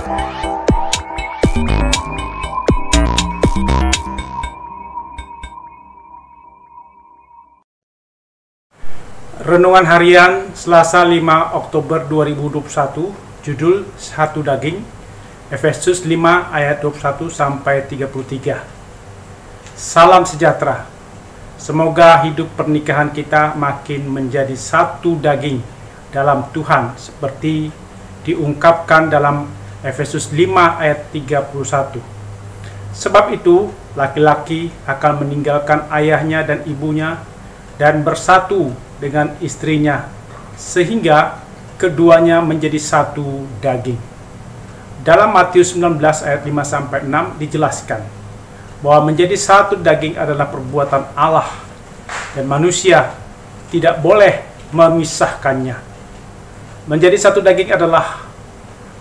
Renungan Harian Selasa 5 Oktober 2021, judul Satu Daging, Efesus 5 ayat 21 sampai 33. Salam sejahtera. Semoga hidup pernikahan kita makin menjadi satu daging dalam Tuhan seperti diungkapkan dalam Efesus 5 ayat 31. Sebab itu, laki-laki akan meninggalkan ayahnya dan ibunya dan bersatu dengan istrinya, sehingga keduanya menjadi satu daging. Dalam Matius 19 ayat 5-6 dijelaskan bahwa menjadi satu daging adalah perbuatan Allah dan manusia tidak boleh memisahkannya. Menjadi satu daging adalah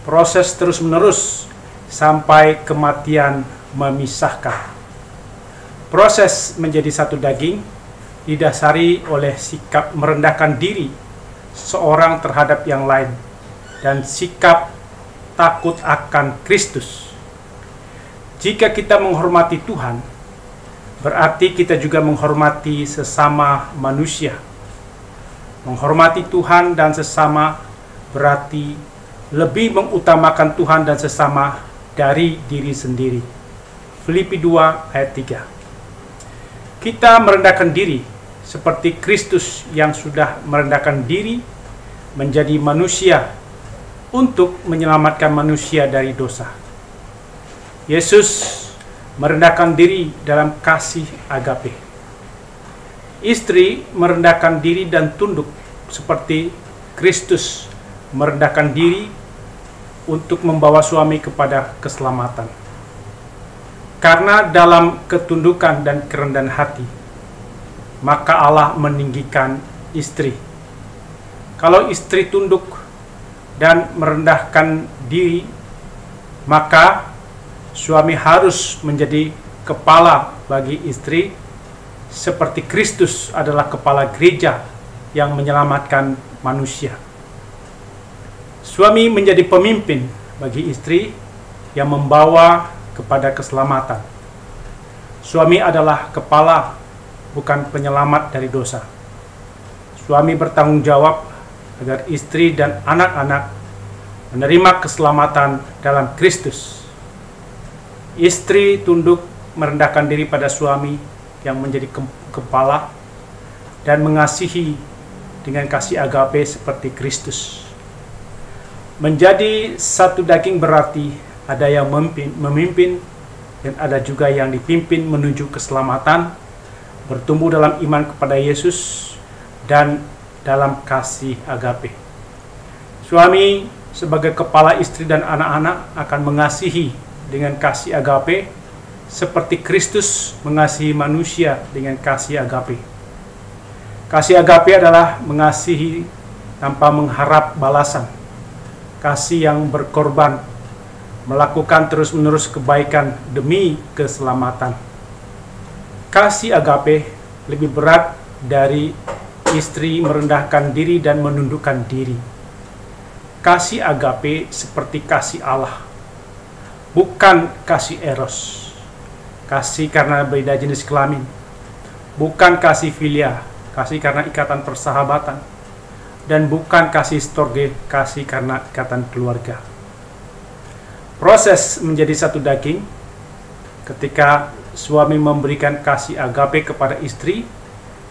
proses terus-menerus sampai kematian memisahkan. Proses menjadi satu daging didasari oleh sikap merendahkan diri seorang terhadap yang lain dan sikap takut akan Kristus. Jika kita menghormati Tuhan, berarti kita juga menghormati sesama manusia. Menghormati Tuhan dan sesama berarti lebih mengutamakan Tuhan dan sesama dari diri sendiri. Filipi 2 ayat 3. Kita merendahkan diri seperti Kristus yang sudah merendahkan diri menjadi manusia untuk menyelamatkan manusia dari dosa. Yesus merendahkan diri dalam kasih agape. Istri merendahkan diri dan tunduk seperti Kristus merendahkan diri untuk membawa suami kepada keselamatan. Karena dalam ketundukan dan kerendahan hati, maka Allah meninggikan istri. Kalau istri tunduk dan merendahkan diri, maka suami harus menjadi kepala bagi istri, seperti Kristus adalah kepala gereja yang menyelamatkan manusia. Suami menjadi pemimpin bagi istri yang membawa kepada keselamatan. Suami adalah kepala, bukan penyelamat dari dosa. Suami bertanggung jawab agar istri dan anak-anak menerima keselamatan dalam Kristus. Istri tunduk merendahkan diri pada suami yang menjadi kepala dan mengasihi dengan kasih agape seperti Kristus. Menjadi satu daging berarti ada yang memimpin dan ada juga yang dipimpin menuju keselamatan, bertumbuh dalam iman kepada Yesus dan dalam kasih agape. Suami sebagai kepala istri dan anak-anak akan mengasihi dengan kasih agape seperti Kristus mengasihi manusia dengan kasih agape. Kasih agape adalah mengasihi tanpa mengharap balasan. Kasih yang berkorban, melakukan terus-menerus kebaikan demi keselamatan. Kasih agape lebih berat dari istri merendahkan diri dan menundukkan diri. Kasih agape seperti kasih Allah, bukan kasih eros. Kasih karena beda jenis kelamin, bukan kasih filia, kasih karena ikatan persahabatan, dan bukan kasih storge, kasih karena ikatan keluarga. Proses menjadi satu daging ketika suami memberikan kasih agape kepada istri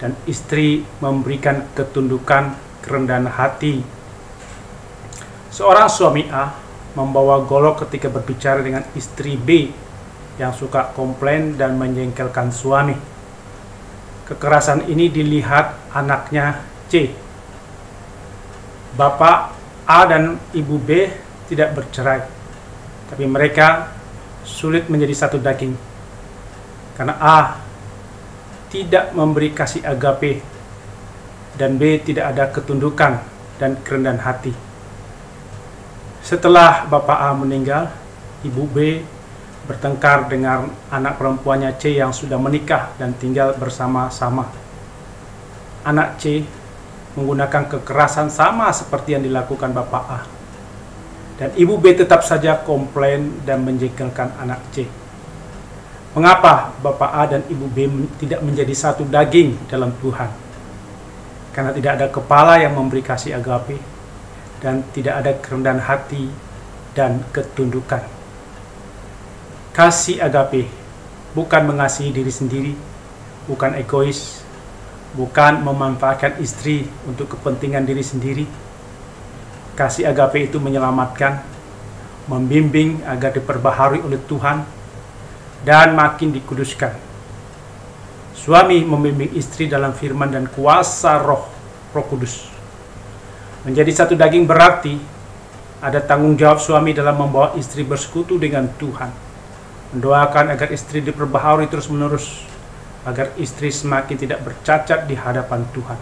dan istri memberikan ketundukan kerendahan hati. Seorang suami A membawa golok ketika berbicara dengan istri B yang suka komplain dan menjengkelkan suami. Kekerasan ini dilihat anaknya C. Bapak A dan Ibu B tidak bercerai, tapi mereka sulit menjadi satu daging karena A tidak memberi kasih agape dan B tidak ada ketundukan dan kerendahan hati. Setelah Bapak A meninggal, Ibu B bertengkar dengan anak perempuannya C yang sudah menikah dan tinggal bersama-sama. Anak C menggunakan kekerasan sama seperti yang dilakukan Bapak A. Dan ibu B tetap saja komplain dan menjengkelkan anak C. Mengapa Bapak A dan Ibu B tidak menjadi satu daging dalam Tuhan? Karena tidak ada kepala yang memberi kasih agape, dan tidak ada kerendahan hati dan ketundukan. Kasih agape bukan mengasihi diri sendiri, bukan egois, bukan memanfaatkan istri untuk kepentingan diri sendiri. Kasih agape itu menyelamatkan, membimbing agar diperbaharui oleh Tuhan, dan makin dikuduskan. Suami membimbing istri dalam firman dan kuasa Roh Kudus. Menjadi satu daging berarti ada tanggung jawab suami dalam membawa istri bersekutu dengan Tuhan, mendoakan agar istri diperbaharui terus-menerus, agar istri semakin tidak bercacat di hadapan Tuhan.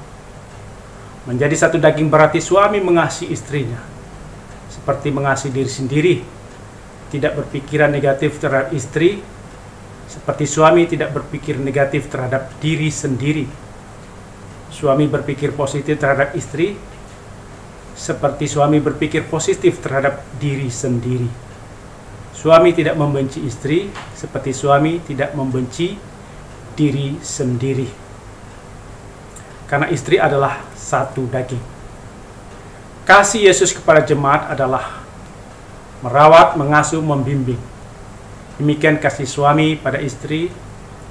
Menjadi satu daging berarti suami mengasihi istrinya seperti mengasihi diri sendiri, tidak berpikiran negatif terhadap istri, seperti suami tidak berpikir negatif terhadap diri sendiri. Suami berpikir positif terhadap istri, seperti suami berpikir positif terhadap diri sendiri. Suami tidak membenci istri, seperti suami tidak membenci diri sendiri. Karena istri adalah satu daging. Kasih Yesus kepada jemaat adalah merawat, mengasuh, membimbing. Demikian kasih suami pada istri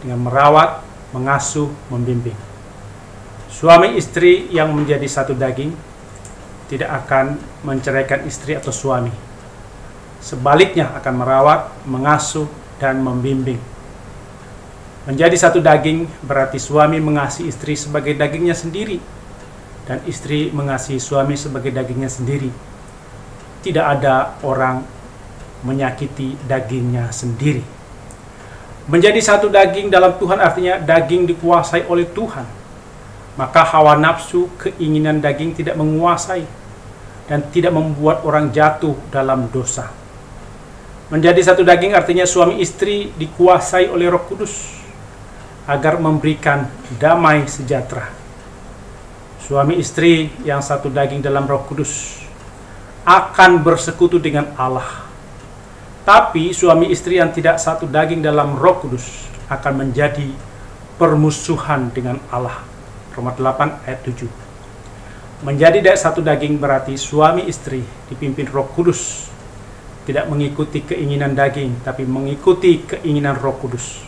dengan merawat, mengasuh, membimbing. Suami istri yang menjadi satu daging tidak akan menceraikan istri atau suami. Sebaliknya akan merawat, mengasuh, dan membimbing. Menjadi satu daging berarti suami mengasihi istri sebagai dagingnya sendiri, dan istri mengasihi suami sebagai dagingnya sendiri. Tidak ada orang menyakiti dagingnya sendiri. Menjadi satu daging dalam Tuhan artinya daging dikuasai oleh Tuhan. Maka hawa nafsu, keinginan daging tidak menguasai dan tidak membuat orang jatuh dalam dosa. Menjadi satu daging artinya suami istri dikuasai oleh Roh Kudus agar memberikan damai sejahtera. Suami istri yang satu daging dalam Roh Kudus akan bersekutu dengan Allah. Tapi suami istri yang tidak satu daging dalam Roh Kudus akan menjadi permusuhan dengan Allah. Roma 8 ayat 7. Menjadi satu daging berarti suami istri dipimpin Roh Kudus, tidak mengikuti keinginan daging, tapi mengikuti keinginan Roh Kudus.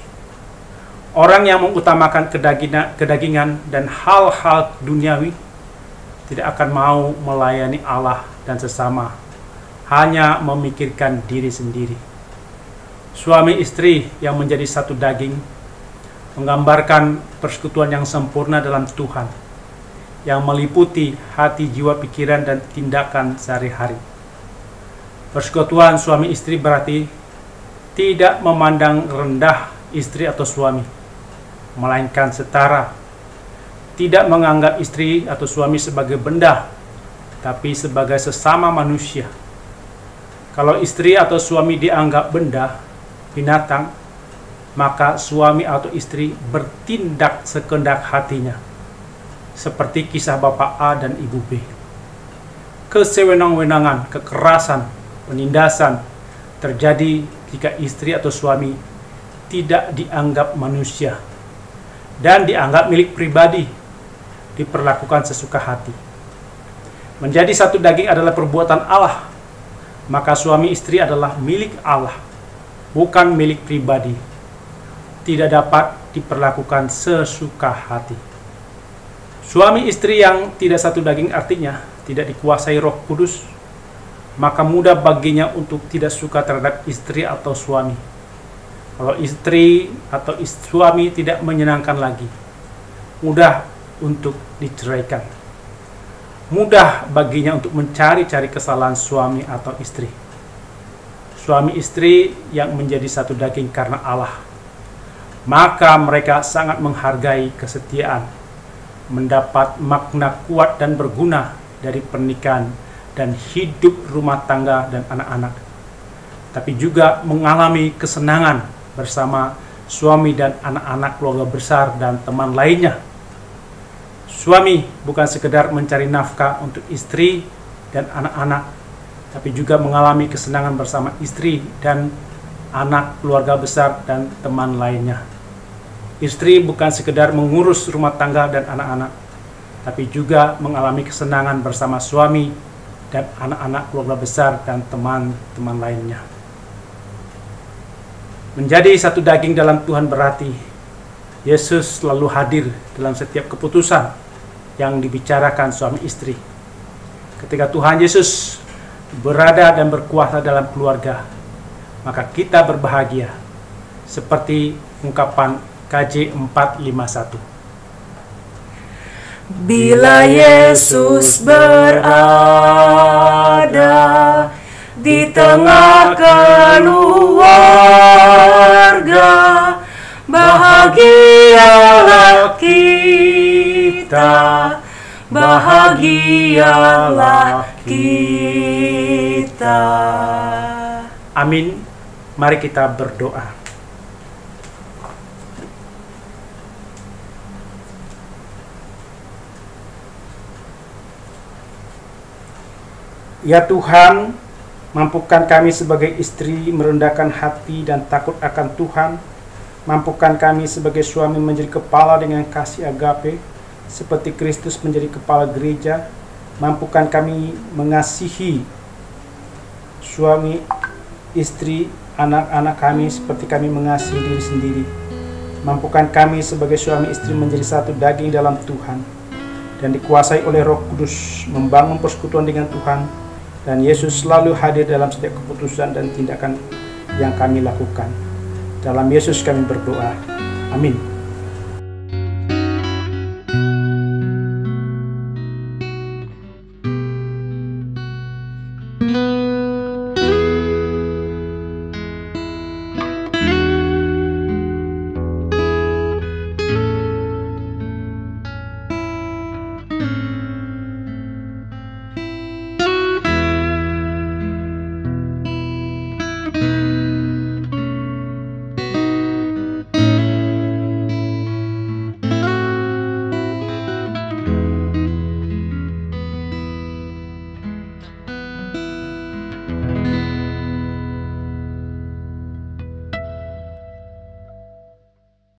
Orang yang mengutamakan kedagingan dan hal-hal duniawi tidak akan mau melayani Allah dan sesama, hanya memikirkan diri sendiri. Suami istri yang menjadi satu daging menggambarkan persekutuan yang sempurna dalam Tuhan, yang meliputi hati, jiwa, pikiran, dan tindakan sehari-hari. Persekutuan suami istri berarti tidak memandang rendah istri atau suami, melainkan setara. Tidak menganggap istri atau suami sebagai benda, tapi sebagai sesama manusia. Kalau istri atau suami dianggap benda, binatang, maka suami atau istri bertindak sekehendak hatinya, seperti kisah Bapak A dan Ibu B. Kesewenang-wenangan, kekerasan, penindasan terjadi jika istri atau suami tidak dianggap manusia dan dianggap milik pribadi, diperlakukan sesuka hati. Menjadi satu daging adalah perbuatan Allah, maka suami istri adalah milik Allah, bukan milik pribadi. Tidak dapat diperlakukan sesuka hati. Suami istri yang tidak satu daging artinya tidak dikuasai Roh Kudus, maka mudah baginya untuk tidak suka terhadap istri atau suami. Kalau istri atau suami tidak menyenangkan lagi, mudah untuk diceraikan. Mudah baginya untuk mencari-cari kesalahan suami atau istri. Suami istri yang menjadi satu daging karena Allah, maka mereka sangat menghargai kesetiaan, mendapat makna kuat dan berguna dari pernikahan dan hidup rumah tangga dan anak-anak, tapi juga mengalami kesenangan bersama suami dan anak-anak, keluarga besar, dan teman lainnya. Suami bukan sekedar mencari nafkah untuk istri dan anak-anak, tapi juga mengalami kesenangan bersama istri dan anak, keluarga besar, dan teman lainnya. Istri bukan sekedar mengurus rumah tangga dan anak-anak, tapi juga mengalami kesenangan bersama suami dan anak-anak, keluarga besar, dan teman-teman lainnya. Menjadi satu daging dalam Tuhan berarti Yesus selalu hadir dalam setiap keputusan yang dibicarakan suami istri. Ketika Tuhan Yesus berada dan berkuasa dalam keluarga, maka kita berbahagia, seperti ungkapan KJ 451. Bila Yesus berada di tengah keluarga, bahagialah kita, bahagialah kita. Amin. Mari kita berdoa. Ya Tuhan, mampukan kami sebagai istri merendahkan hati dan takut akan Tuhan. Mampukan kami sebagai suami menjadi kepala dengan kasih agape, seperti Kristus menjadi kepala gereja. Mampukan kami mengasihi suami, istri, anak-anak kami seperti kami mengasihi diri sendiri. Mampukan kami sebagai suami istri menjadi satu daging dalam Tuhan dan dikuasai oleh Roh Kudus, membangun persekutuan dengan Tuhan, dan Yesus selalu hadir dalam setiap keputusan dan tindakan yang kami lakukan. Dalam Yesus kami berdoa. Amin.